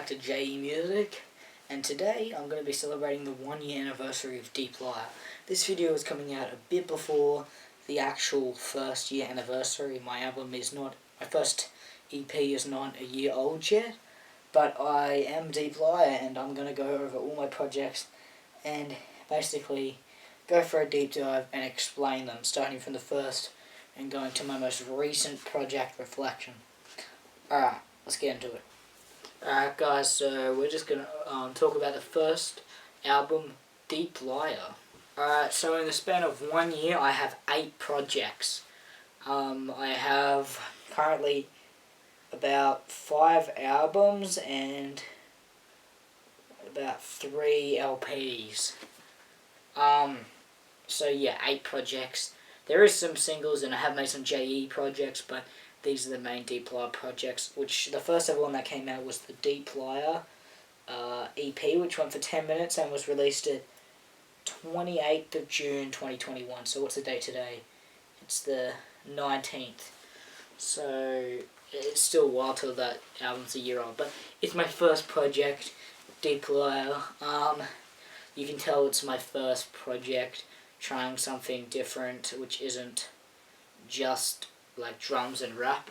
back to JE Music, and today I'm going to be celebrating the 1 year anniversary of DeepLiar. This video is coming out a bit before the actual first year anniversary. My first EP is not a year old yet, but I am DeepLiar and I'm going to go over all my projects and basically go for a deep dive and explain them, starting from the first and going to my most recent project reflection. Alright, let's get into it. Alright guys, so we're just going to talk about the first album, DeepLiar. Alright, so in the span of 1 year I have 8 projects. I have currently about 5 albums and about 3 LPs. So yeah, 8 projects. There is some singles and I have made some JE projects, but these are the main DeepLiar projects, which the first ever one that came out was the DeepLiar EP, which went for 10 minutes and was released at 28th of June 2021. So what's the date today? It's the 19th. So it's still a while till that album's a year old, but it's my first project, DeepLiar. You can tell it's my first project, trying something different, which isn't just like drums and rap.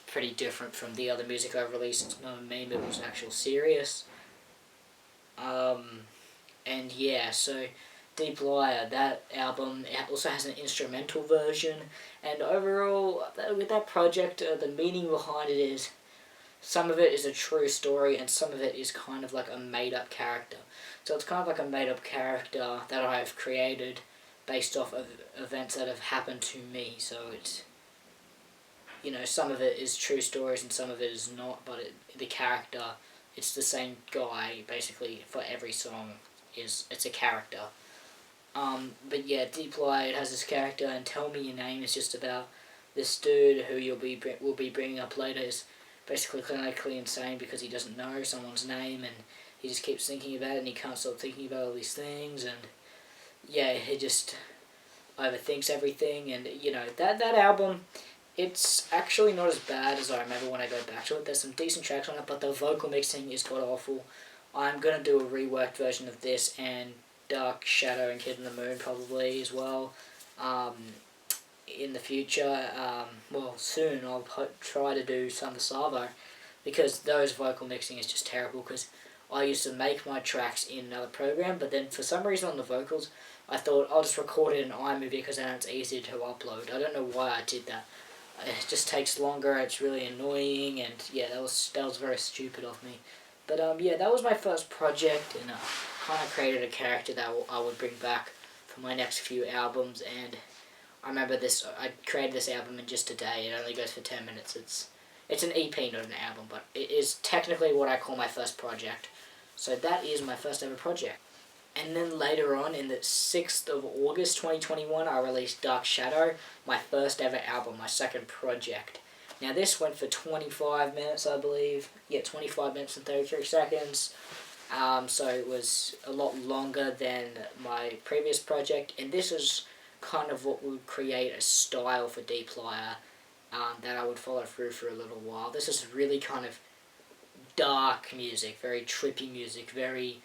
Pretty different from the other music I've released. It's not a meme, it was actual serious. And yeah, so DeepLiar, that album, it also has an instrumental version, and overall, with that project, the meaning behind it is, some of it is a true story, and some of it is kind of like a made-up character. So it's kind of like a made-up character that I've created based off of events that have happened to me. So it's, you know, some of it is true stories and some of it is not, but the character, it's the same guy, basically, for every song. It's a character. But yeah, DeepLiar, it has this character, and Tell Me Your Name is just about this dude who we'll be bringing up later is basically clinically insane because he doesn't know someone's name, and he just keeps thinking about it, and he can't stop thinking about all these things, and yeah, he just overthinks everything. And you know, that album, it's actually not as bad as I remember when I go back to it. There's some decent tracks on it, but the vocal mixing is god awful. I'm going to do a reworked version of this and Dark Shadow and Kid in the Moon probably as well. In the future, well, soon I'll try to do Samba Savo, because those vocal mixing is just terrible, because I used to make my tracks in another program, but then for some reason on the vocals, I thought I'll just record it in iMovie because then it's easier to upload. I don't know why I did that. It just takes longer, it's really annoying, and yeah, that was very stupid of me. But yeah, that was my first project, and kind of created a character that I would bring back for my next few albums. And I remember I created this album in just a day. It only goes for 10 minutes. It's an EP, not an album, but it is technically what I call my first project. So that is my first ever project. And then later on, in the 6th of August 2021, I released Dark Shadow, my first ever album, my second project. Now this went for 25 minutes, I believe. Yeah, 25 minutes and 33 seconds. So it was a lot longer than my previous project, and this is kind of what would create a style for DeepLiar that I would follow through for a little while. This is really kind of dark music, very trippy music, very,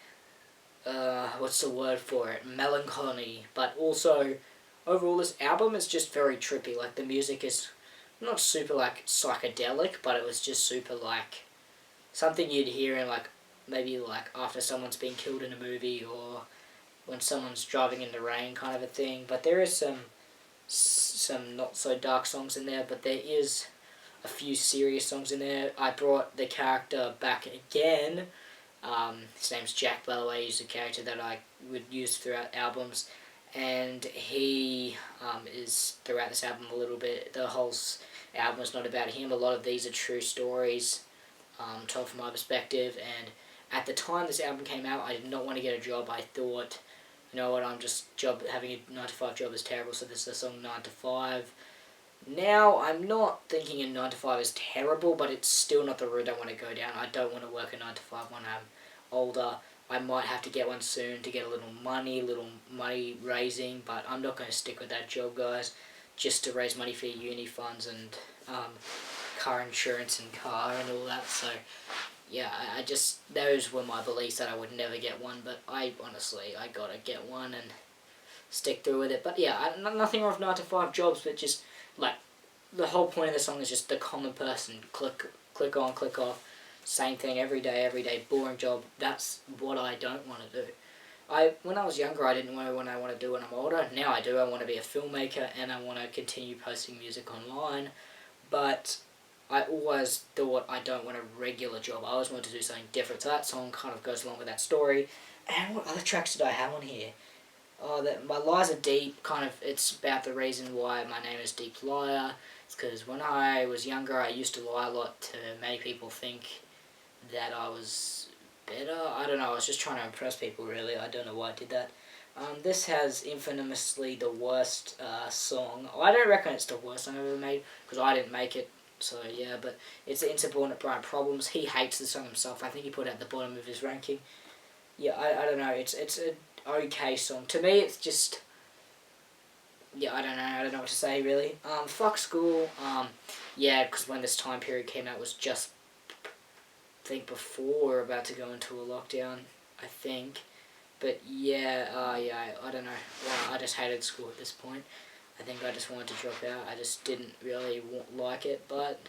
what's the word for it, melancholy, but also, overall this album is just very trippy. Like, the music is not super, like, psychedelic, but it was just super, like, something you'd hear in, like, maybe, like, after someone's been killed in a movie, or when someone's driving in the rain kind of a thing. But there is some not so dark songs in there, but there is a few serious songs in there. I brought the character back again. His name's Jack, by the way. He's a character that I would use throughout albums, and he is throughout this album a little bit. The whole album is not about him. A lot of these are true stories told from my perspective. And at the time this album came out, I did not want to get a job. I thought, you know what, having a 9-to-5 job is terrible, so this is the song 9 to 5. Now, I'm not thinking a 9 to 5 is terrible, but it's still not the route I want to go down. I don't want to work a 9 to 5 when I'm older. I might have to get one soon to get a little money raising, but I'm not going to stick with that job, guys, just to raise money for uni funds and car insurance and car and all that. So yeah, I just, those were my beliefs that I would never get one, but I gotta get one and stick through with it. But yeah, nothing wrong with 9 to 5 jobs, but just like the whole point of the song is just the common person, click on, click off, same thing every day, boring job. That's what I don't want to do. When I was younger, I didn't know what I want to do when I'm older. Now I do. I want to be a filmmaker and I want to continue posting music online. But I always thought I don't want a regular job. I always wanted to do something different. So that song kind of goes along with that story. And what other tracks did I have on here? Oh, that my lies are deep. Kind of, it's about the reason why my name is DeepLiar. It's because when I was younger, I used to lie a lot to make people think that I was better. I don't know. I was just trying to impress people. Really, I don't know why I did that. This has infamously the worst song. I don't reckon it's the worst song I've ever made because I didn't make it. So yeah, but it's the Insubordinate Brian Problems. He hates the song himself. I think he put it at the bottom of his ranking. Yeah, I don't know. It's a okay song. To me, it's just, yeah, I don't know what to say really. Fuck school. Yeah, because when this time period came out, it was just, I think before we're about to go into a lockdown. I think. But yeah, I don't know. Well, I just hated school at this point. I think I just wanted to drop out. I just didn't really like it. But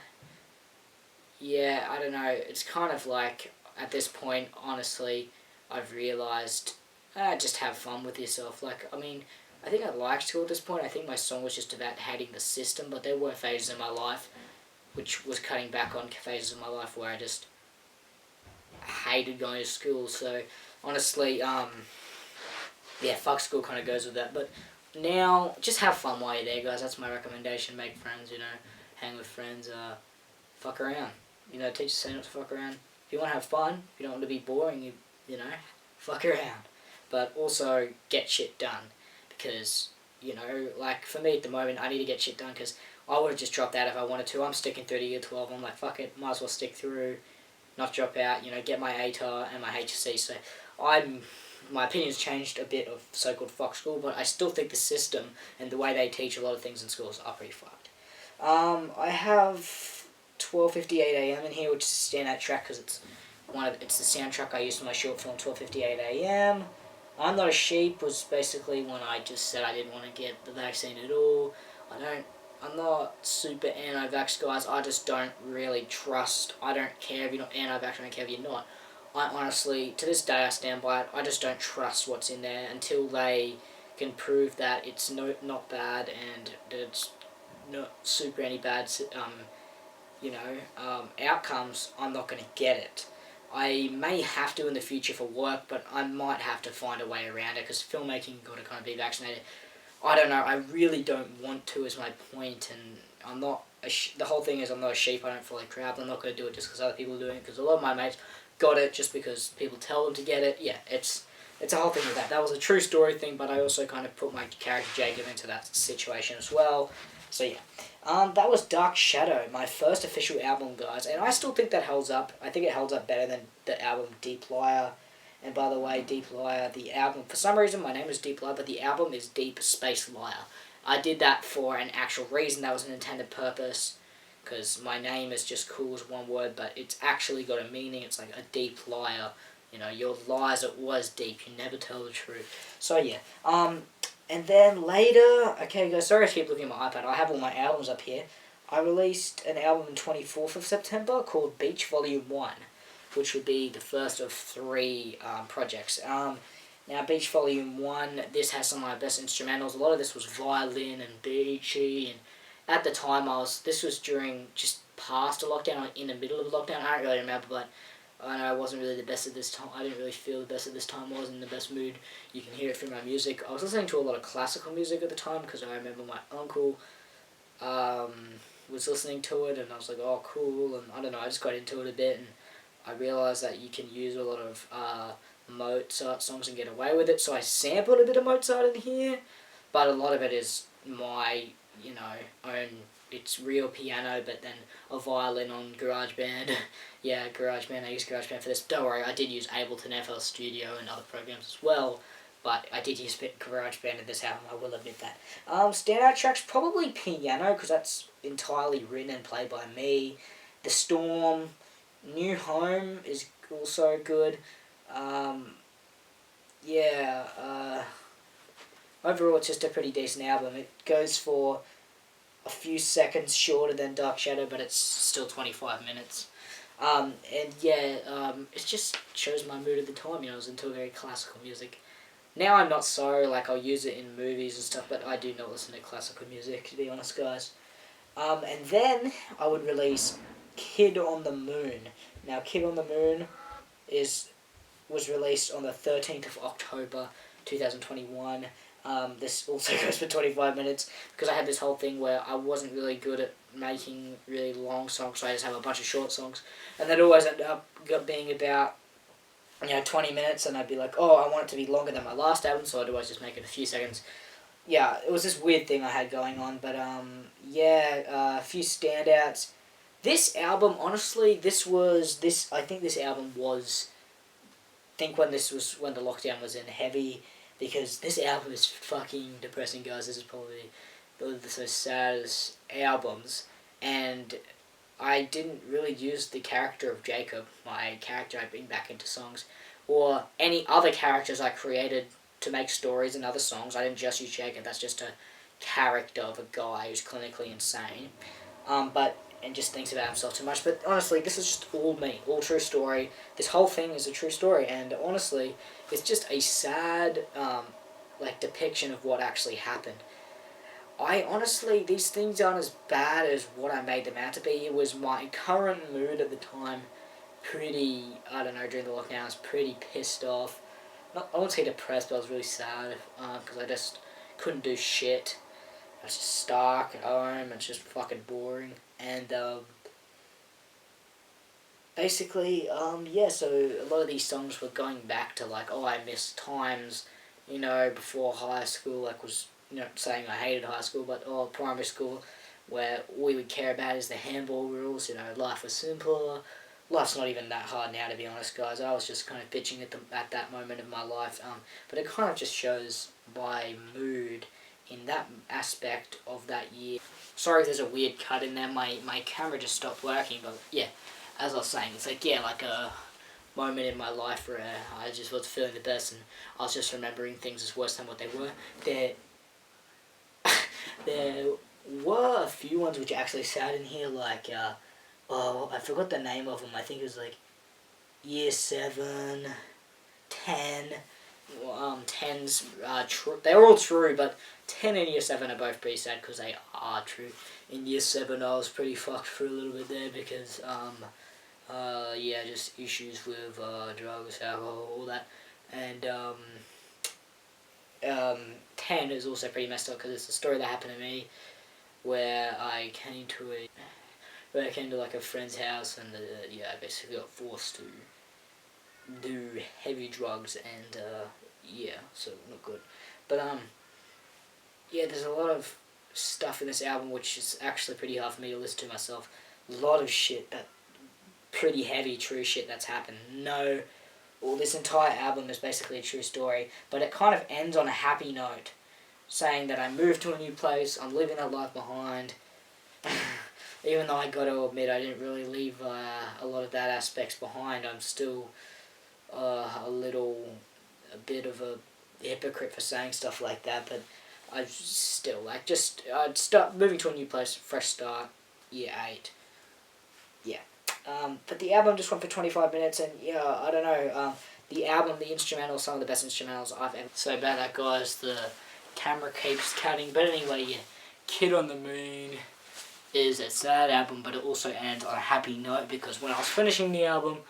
yeah, I don't know. It's kind of like, at this point, honestly, I've realised, just have fun with yourself. Like, I mean, I think I liked school at this point. I think my song was just about hating the system, but there were phases in my life, which was cutting back on phases of my life where I just hated going to school. So honestly, yeah, fuck school kind of goes with that. But now, just have fun while you're there, guys. That's my recommendation. Make friends, hang with friends, fuck around. Teachers say not to fuck around. If you want to have fun, if you don't want to be boring, you know, fuck around. But also, get shit done. Because, like, for me at the moment, I need to get shit done because I would have just dropped out if I wanted to. I'm sticking through to year 12. I'm like, fuck it, might as well stick through, not drop out, get my ATAR and my HSC. So my opinion's changed a bit of so-called fuck school, but I still think the system and the way they teach a lot of things in schools are pretty fucked. I have 12:58 a.m. in here, which is a standout track because it's the soundtrack I used for my short film 12:58 a.m. I'm Not a Sheep was basically when I just said I didn't want to get the vaccine at all. I'm not super anti-vax, guys. I just don't really trust. I don't care if you're not anti-vax. I don't care if you're not. I honestly, to this day, I stand by it. I just don't trust what's in there until they can prove that it's not bad and that it's not super any bad, outcomes. I'm not going to get it. I may have to in the future for work, but I might have to find a way around it because filmmaking, you've got to kind of be vaccinated. I don't know. I really don't want to, is my point, and I'm not. The whole thing is I'm not a sheep. I don't follow crowds. I'm not going to do it just because other people are doing it. Because a lot of my mates got it just because people tell them to get it. Yeah, it's a whole thing with that. That was a true story thing, but I also kind of put my character Jacob into that situation as well. So yeah, that was Dark Shadow, my first official album, guys, and I still think that holds up. I think it holds up better than the album DeepLiar. And by the way, DeepLiar, the album, for some reason my name is DeepLiar, but the album is Deep Space Liar. I did that for an actual reason. That was an intended purpose, because my name is just cool as one word, but it's actually got a meaning. It's like a deep liar. Your lies are always deep. You never tell the truth. So yeah. And then later, okay guys, sorry I keep looking at my iPad. I have all my albums up here. I released an album on 24th of September called Beach Volume 1, which would be the first of 3 projects. Now, Beach Volume 1, this has some of my best instrumentals. A lot of this was violin and beachy, and at the time this was during just past a lockdown, or in the middle of a lockdown. I don't really remember, but I know I wasn't really the best at this time. I didn't really feel the best at this time. I wasn't in the best mood. You can hear it through my music. I was listening to a lot of classical music at the time because I remember my uncle was listening to it, and I was like, oh, cool. And I don't know, I just got into it a bit, and I realised that you can use a lot of Mozart songs and get away with it. So I sampled a bit of Mozart in here, but a lot of it is my, own. It's real piano, but then a violin on GarageBand. Yeah, GarageBand. I use GarageBand for this. Don't worry, I did use Ableton FL Studio and other programs as well, but I did use GarageBand in this album, I will admit that. Standout tracks, probably piano, because that's entirely written and played by me. The Storm, New Home is also good. Yeah, overall it's just a pretty decent album. It goes for a few seconds shorter than Dark Shadow, but it's still 25 minutes. And yeah, it just shows my mood at the time. You know, I was into very classical music. Now I'm not so, like, I'll use it in movies and stuff, but I do not listen to classical music, to be honest, guys. And then I would release Kid on the Moon. Now, Kid on the Moon is was released on the 13th of October 2021. This also goes for 25 minutes because I had this whole thing where I wasn't really good at making really long songs, so I just have a bunch of short songs. And they'd always end up being about 20 minutes, and I'd be like, oh, I want it to be longer than my last album, so I'd always just make it a few seconds. Yeah, it was this weird thing I had going on, but a few standouts. This album, honestly, I think this album was, when the lockdown was in heavy, because this album is fucking depressing, guys. This is probably one of the so saddest albums, and I didn't really use the character of Jacob, my character I bring back into songs, or any other characters I created to make stories and other songs. I didn't just use Jacob. That's just a character of a guy who's clinically insane, and just thinks about himself too much. But honestly, this is just all me, all true story. This whole thing is a true story, and honestly, it's just a sad, depiction of what actually happened. These things aren't as bad as what I made them out to be. It was my current mood at the time, pretty, I don't know, during the lockdown, I was pretty pissed off. I won't say depressed, but I was really sad, because I just couldn't do shit. I was just stuck at home, it's just fucking boring. And, basically, so a lot of these songs were going back to, I miss times, before high school, saying I hated high school, but primary school, where all we would care about is the handball rules. Life was simpler. Life's not even that hard now, to be honest, guys. I was just kind of bitching at that moment of my life, but it kind of just shows my mood in that aspect of that year. Sorry if there's a weird cut in there. My camera just stopped working, but yeah, as I was saying, it's like a moment in my life where I just was feeling the best, and I was just remembering things as worse than what they were. There were a few ones which actually sat in here, I forgot the name of them. I think it was year 7, 10. 10's true. They were all true, but 10 and year 7 are both pretty sad because they are true. In year 7, I was pretty fucked for a little bit there because, just issues with drugs, alcohol, all that. And 10 is also pretty messed up because it's a story that happened to me where I came to a friend's house, and I basically got forced to do heavy drugs, and so not good. But there's a lot of stuff in this album which is actually pretty hard for me to listen to myself. A lot of shit, that pretty heavy true shit that's happened. This entire album is basically a true story, but it kind of ends on a happy note, saying that I moved to a new place, I'm leaving that life behind. Even though I got to admit I didn't really leave a lot of that aspects behind, I'm still a bit of a hypocrite for saying stuff like that, but I still, I'd start moving to a new place, fresh start, year 8. Yeah. But the album just went for 25 minutes, and I don't know, the album, the instrumental, some of the best instrumentals I've ever... So about that, guys, the camera keeps cutting, but anyway, Kid on the Moon is a sad album, but it also ends on a happy note, because when I was finishing the album,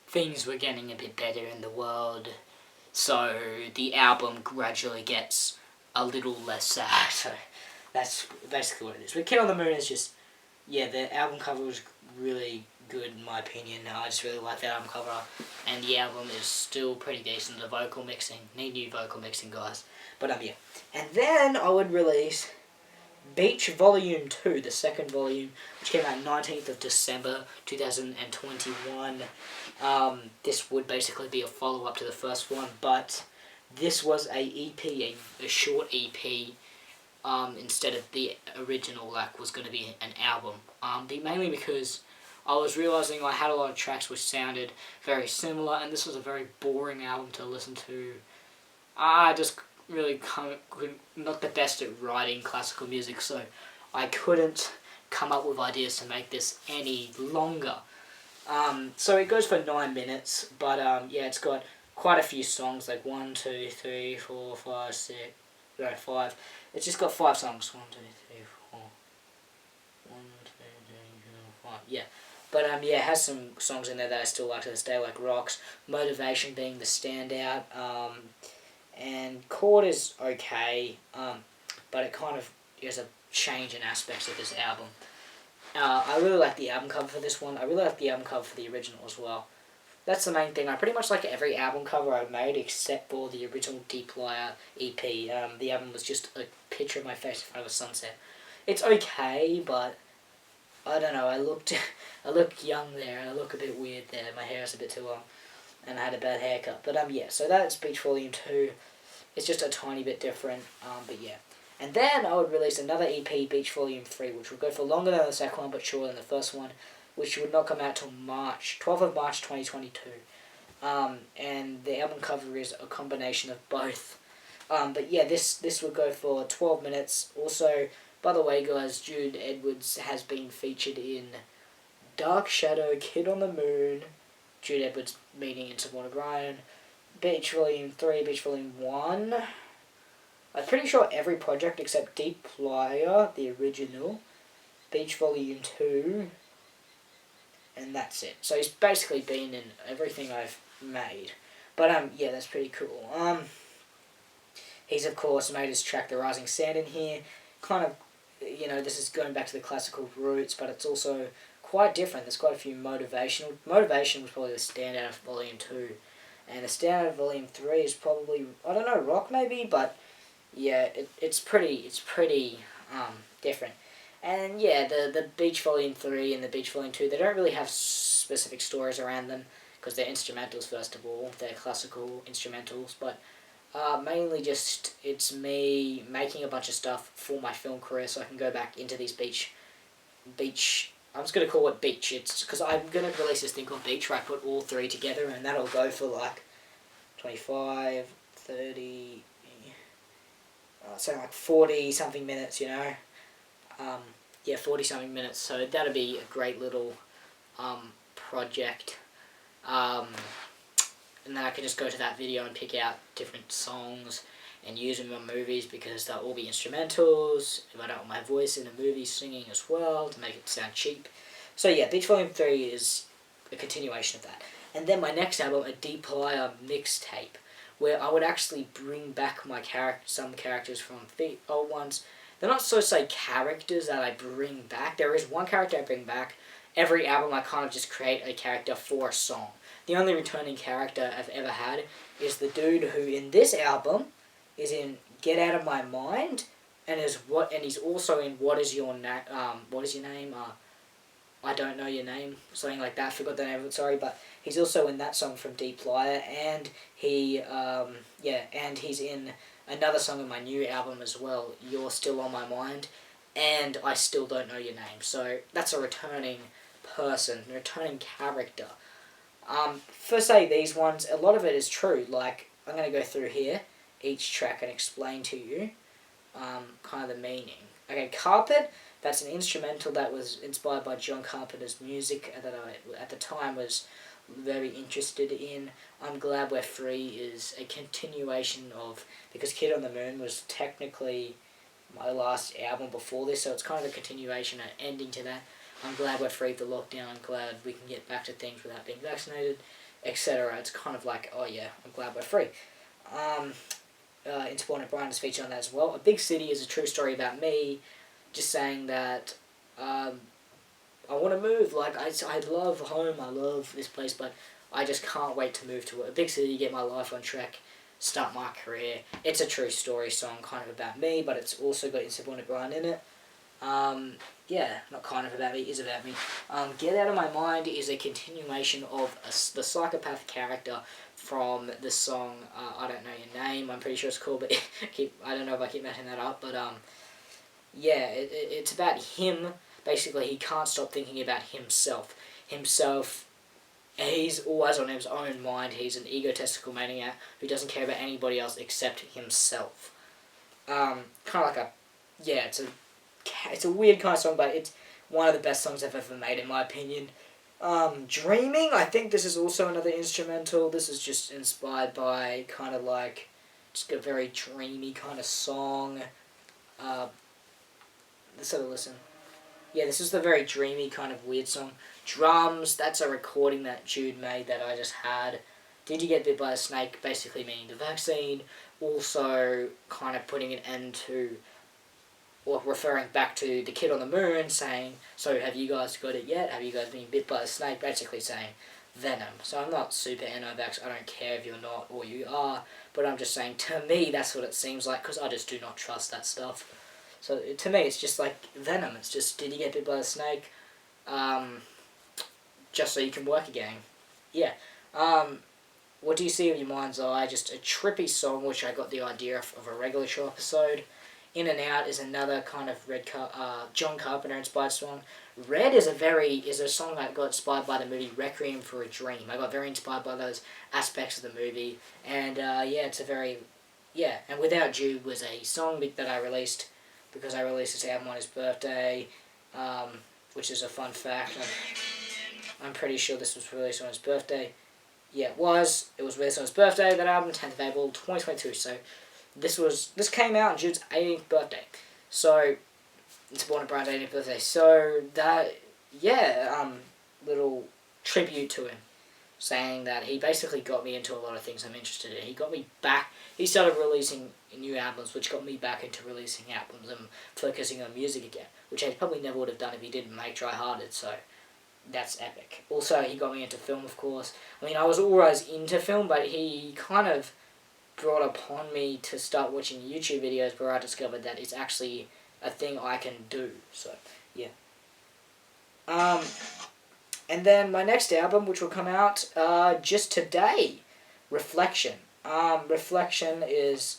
things were getting a bit better in the world, so the album gradually gets a little less sad, so that's basically what it is. But Kid on the Moon is just, the album cover was really good in my opinion. I just really like that album cover, and the album is still pretty decent. The vocal mixing, need new vocal mixing, guys. But and then I would release Beach Volume 2, the second volume, which came out 19th of December 2021. This would basically be a follow-up to the first one, but this was a EP, a short EP, instead of the original, was going to be an album. Mainly because I was realising I had a lot of tracks which sounded very similar, and this was a very boring album to listen to. I just really not the best at writing classical music, so I couldn't come up with ideas to make this any longer. So it goes for 9 minutes, but yeah, it's got quite a few songs, like 1, 2, 3, 4, 5, 6, no, 5. It's just got 5 songs. 1, 2, 3, 4. 1, 2, 3, 4, 5. Yeah. But yeah, it has some songs in there that I still like to this day, like Rocks, Motivation being the standout, and Chord is okay, but it kind of is a change in aspects of this album. I really like the album cover for this one. I really like the album cover for the original as well. That's the main thing. I pretty much like every album cover I've made except for the original DeepLiar EP. The album was just a picture of my face in front of a sunset. It's okay, but I don't know. I look young there, and I look a bit weird there. My hair is a bit too long, and I had a bad haircut. But yeah. So that's Beach Volume 2. It's just a tiny bit different. But yeah. And then I would release another EP, Beach Volume 3, which would go for longer than the second one, but shorter than the first one, which would not come out till March, 12th of March 2022. And the album cover is a combination of both. But yeah, this would go for 12 minutes. Also, by the way, guys, Jude Edwards has been featured in Dark Shadow, Kid on the Moon, Jude Edwards meeting in Sabrina Ryan, Beach Volume 3, Beach Volume 1. I'm pretty sure every project except DeepLiar, the original, Beach Volume 2, and that's it. So he's basically been in everything I've made. But yeah, that's pretty cool. He's of course made his track The Rising Sand in here. Kind of, this is going back to the classical roots, but it's also quite different. There's quite a few motivational. Motivation was probably the standout of Volume 2. And the standout of Volume 3 is probably, I don't know, rock maybe, but yeah, it's pretty different. And yeah, the Beach Volume 3 and the Beach Volume 2, they don't really have specific stories around them, because they're instrumentals first of all, they're classical instrumentals, but mainly just, it's me making a bunch of stuff for my film career so I can go back into these beach, I'm just going to call it Beach, it's because I'm going to release this thing called Beach where I put all 3 together, and that'll go for like 25, 30... so like 40 something minutes, yeah, 40 something minutes, so that'll be a great little project, and then I can just go to that video and pick out different songs and use them in movies, because they'll all be instrumentals, if I don't want my voice in the movie singing as well to make it sound cheap. So yeah, Beach Volume 3 is a continuation of that. And then my next album, a DeepLiar mixtape, where I would actually bring back some characters from the old ones. They're not so to say characters that I bring back. There is one character I bring back. Every album I kind of just create a character for a song. The only returning character I've ever had is the dude who in this album is in Get Out of My Mind, and he's also in What Is Your Name? I Don't Know Your Name, something like that. Forgot the name of it, sorry, but he's also in that song from DeepLiar, and and he's in another song in my new album as well, You're Still On My Mind, and I Still Don't Know Your Name. So that's a returning person, a returning character. For say these ones, a lot of it is true. Like, I'm going to go through here, each track, and explain to you kind of the meaning. Okay, Carpet, that's an instrumental that was inspired by John Carpenter's music that I, at the time, was very interested in. I'm Glad We're Free is a continuation of, because Kid on the Moon was technically my last album before this, so it's kind of a continuation, an ending to that. I'm glad we're free of the lockdown, I'm glad we can get back to things without being vaccinated, etc. It's kind of like, oh yeah, I'm glad we're free. Insubordinate Brian is featured on that as well. A Big City is a true story about me, just saying that I want to move. Like, I love home, I love this place, but I just can't wait to move to a big city, get my life on track, start my career. It's a true story song, kind of about me, but it's also got Insubordinate Brian in it. Yeah, not kind of about me, is about me. Get Out of My Mind is a continuation of the psychopath character from the song I Don't Know Your Name. I'm pretty sure it's called, but I don't know if I keep messing that up, but yeah, it's about him. Basically, he can't stop thinking about himself. himself. He's always on his own mind. He's an egotistical maniac who doesn't care about anybody else except himself. Kind of like a, yeah, it's a weird kind of song, but it's one of the best songs I've ever made in my opinion. Dreaming, I think this is also another instrumental. This is just inspired by kind of like just a very dreamy kind of song. Let's have a listen. Yeah, this is the very dreamy kind of weird song. Drums, that's a recording that Jude made that I just had. Did you get bit by a snake? Basically meaning the vaccine. Also kind of putting an end to, or referring back to the kid on the moon saying, so have you guys got it yet? Have you guys been bit by a snake? Basically saying venom. So I'm not super anti-vax. I don't care if you're not or you are. But I'm just saying, to me, that's what it seems like, because I just do not trust that stuff. So to me, it's just like venom. It's just, did you get bit by a snake? Just so you can work again. Yeah. What do you see of your mind's eye? Just a trippy song, which I got the idea of a regular show episode. In and Out is another kind of John Carpenter inspired song. Red is a song that got inspired by the movie Requiem for a Dream. I got very inspired by those aspects of the movie, and it's a very, and Without You was a song that I released because I released this album on his birthday, which is a fun fact. I'm pretty sure this was released on his birthday. Yeah, it was. It was released on his birthday, that album, 10th of April, 2022. So this came out on Jude's 18th birthday. So it's born on Brian's 18th birthday. So that, little tribute to him, saying that he basically got me into a lot of things I'm interested in. He got me back. He started releasing new albums, which got me back into releasing albums and focusing on music again, which I probably never would have done if he didn't make Try Hearted. So that's epic. Also, he got me into film, of course. I mean, I was always into film, but he kind of brought upon me to start watching YouTube videos where I discovered that it's actually a thing I can do. So, yeah. And then my next album, which will come out just today, Reflection. Reflection is,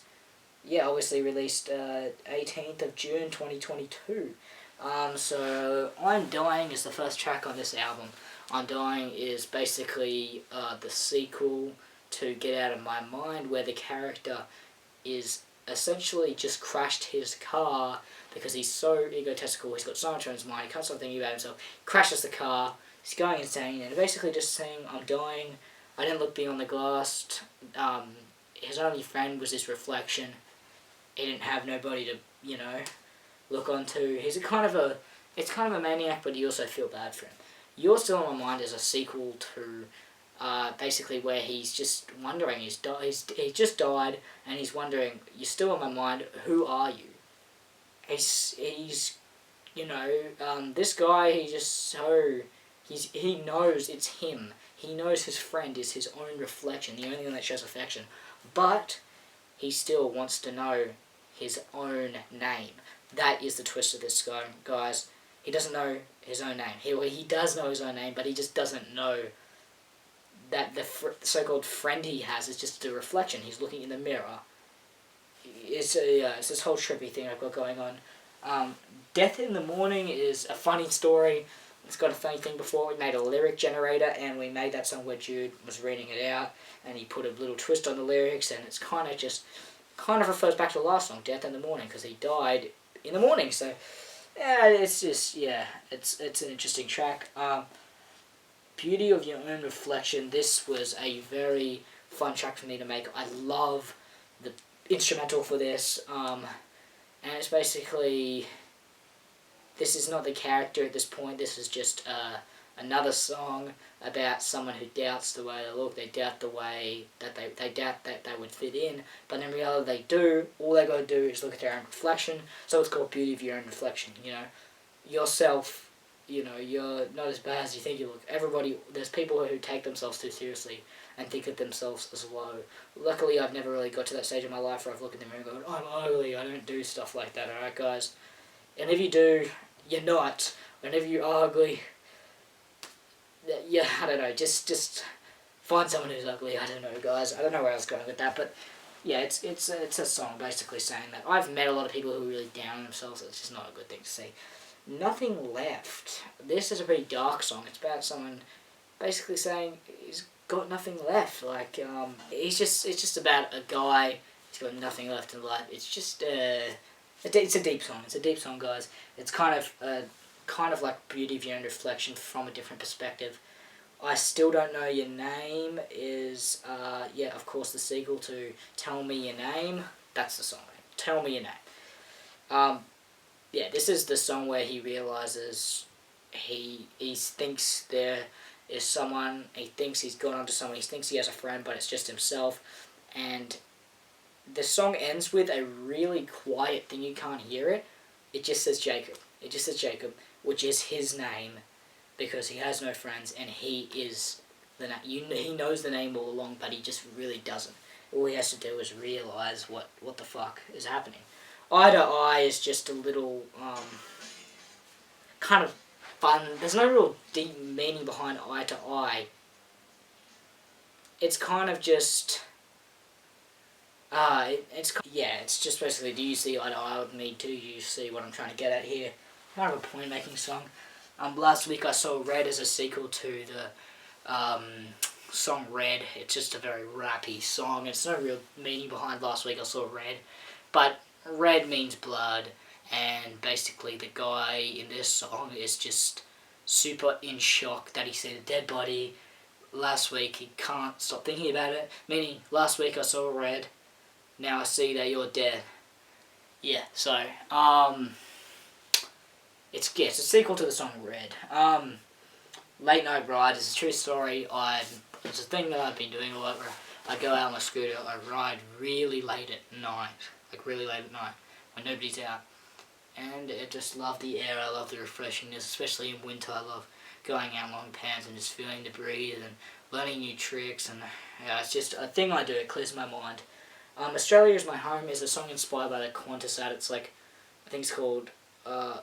obviously released 18th of June 2022. So I'm Dying is the first track on this album. I'm Dying is basically the sequel to Get Out of My Mind, where the character is essentially just crashed his car because he's so egotistical, he's got so much on his mind, he can't stop thinking about himself, crashes the car, he's going insane, and basically just saying, I'm dying, I didn't look beyond the glass, his only friend was his reflection, he didn't have nobody to, look onto. He's it's kind of a maniac, but you also feel bad for him. You're Still on My Mind is a sequel to basically where he's just wondering, he just died, and he's wondering, you're still on my mind, who are you? He's this guy, he knows it's him. He knows his friend is his own reflection, the only one that shows affection. But he still wants to know his own name. That is the twist of this guy, guys. He doesn't know his own name. He does know his own name, but he just doesn't know that the so-called friend he has is just a reflection. He's looking in the mirror. It's this whole trippy thing I've got going on. Death in the Morning is a funny story. It's got a funny thing before. We made a lyric generator, and we made that song where Jude was reading it out, and he put a little twist on the lyrics, and it's kind of refers back to the last song, Death in the Morning, because he died in the morning. So, it's an interesting track. Beauty of Your Own Reflection. This was a very fun track for me to make. I love the instrumental for this, and it's basically, this is not the character at this point. This is just another song about someone who doubts the way they look. They doubt the way that they doubt that they would fit in, but in reality they do. All they got to do is look at their own reflection. So it's called Beauty of Your Own Reflection. Yourself. You're not as bad as you think you look. There's people who take themselves too seriously and think of themselves as low. Luckily, I've never really got to that stage in my life where I've looked in the mirror and gone, I'm ugly, I don't do stuff like that, alright guys? And if you do, you're not. And if you're ugly, I don't know, just find someone who's ugly, I don't know guys. I don't know where I was going with that, but yeah, it's a song basically saying that. I've met a lot of people who are really down on themselves, it's just not a good thing to see. Nothing Left. This is a pretty dark song. It's about someone basically saying he's got nothing left. Like, it's just about a guy. He's got nothing left in life. It's just it's a deep song. It's a deep song, guys. It's kind of like Beauty of Your Own Reflection from a different perspective. I Still Don't Know Your Name is yeah, of course, the sequel to Tell Me Your Name. That's the song. Tell Me Your Name. Yeah, this is the song where he realizes he thinks there is someone, he thinks he's gone on to someone, he thinks he has a friend, but it's just himself. And the song ends with a really quiet thing, you can't hear it. It just says Jacob. It just says Jacob, which is his name, because he has no friends, and he is the he knows the name all along, but he just really doesn't. All he has to do is realize what the fuck is happening. Eye to Eye is just a little kind of fun. There's no real deep meaning behind Eye to Eye. It's kind of just it's just basically, do you see eye to eye with me? Do you see what I'm trying to get at here? Kind of a point making song. Last week I saw Red as a sequel to the song Red. It's just a very rappy song. It's no real meaning behind Last Week I Saw Red, but red means blood, and basically the guy in this song is just super in shock that he seen a dead body. Last week he can't stop thinking about it, meaning last week I saw red, now I see that you're dead. Yeah, so it's a sequel to the song Red. Late Night Ride is a true story. It's a thing that I've been doing a lot, where I go out on my scooter, I ride really late at night, when nobody's out. And I just love the air, I love the refreshingness, especially in winter. I love going out long pants and just feeling the breeze and learning new tricks, and yeah, it's just a thing I do. It clears my mind. Australia Is My Home is a song inspired by the Qantas ad. It's like, I think it's called I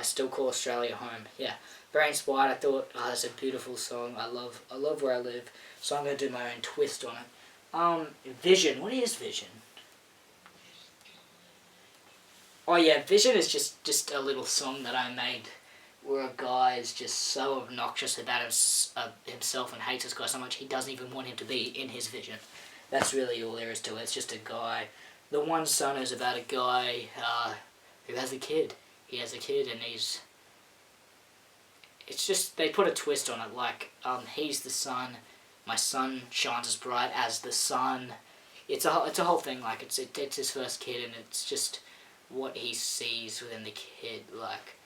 Still Call Australia Home. Yeah, very inspired. I thought, that's a beautiful song. I love where I live, so I'm going to do my own twist on it. Vision. What is Vision? Oh yeah, Vision is just a little song that I made where a guy is just so obnoxious about himself and hates this guy so much he doesn't even want him to be in his vision. That's really all there is to it. It's just a guy. The one song is about a guy who has a kid. He has a kid, and it's just, they put a twist on it, like, he's the sun, my sun shines as bright as the sun. It's a whole thing, like, it's his first kid, and it's just what he sees within the kid, like,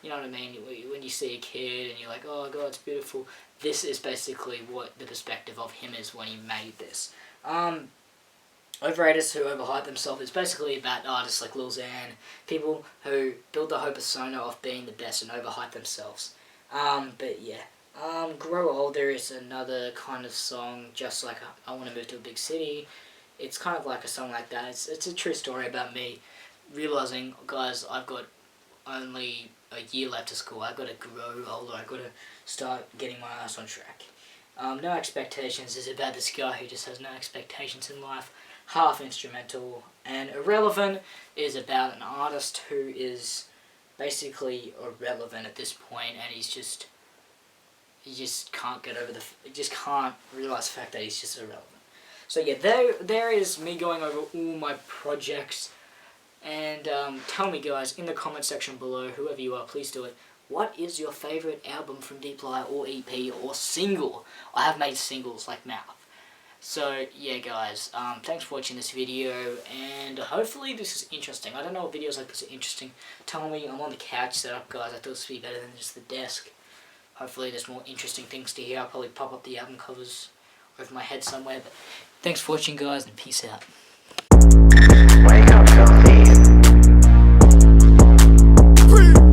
you know what I mean? When you see a kid and you're like, oh god, it's beautiful. This is basically what the perspective of him is when he made this. Overraters who overhype themselves is basically about artists like Lil Xan, people who build the whole persona of being the best and overhype themselves. But yeah. Grow Older is another kind of song, just like I Want to Move to a Big City. It's kind of like a song like that. It's a true story about me realizing, guys, I've got only a year left of school. I've got to grow older. I've got to start getting my ass on track. No Expectations is about this guy who just has no expectations in life, half instrumental. And Irrelevant is about an artist who is basically irrelevant at this point, and he just can't get over he just can't realize the fact that he's just irrelevant. So yeah, there is me going over all my projects. And tell me, guys, in the comment section below, whoever you are, please do it. What is your favourite album from DeepLiar, or EP, or single? I have made singles like mouth. So yeah, guys, thanks for watching this video, and hopefully this is interesting. I don't know if videos like this are interesting. Tell me. I'm on the couch setup, guys. I thought this would be better than just the desk. Hopefully there's more interesting things to hear. I'll probably pop up the album covers over my head somewhere. But thanks for watching, guys, and peace out. Wake up.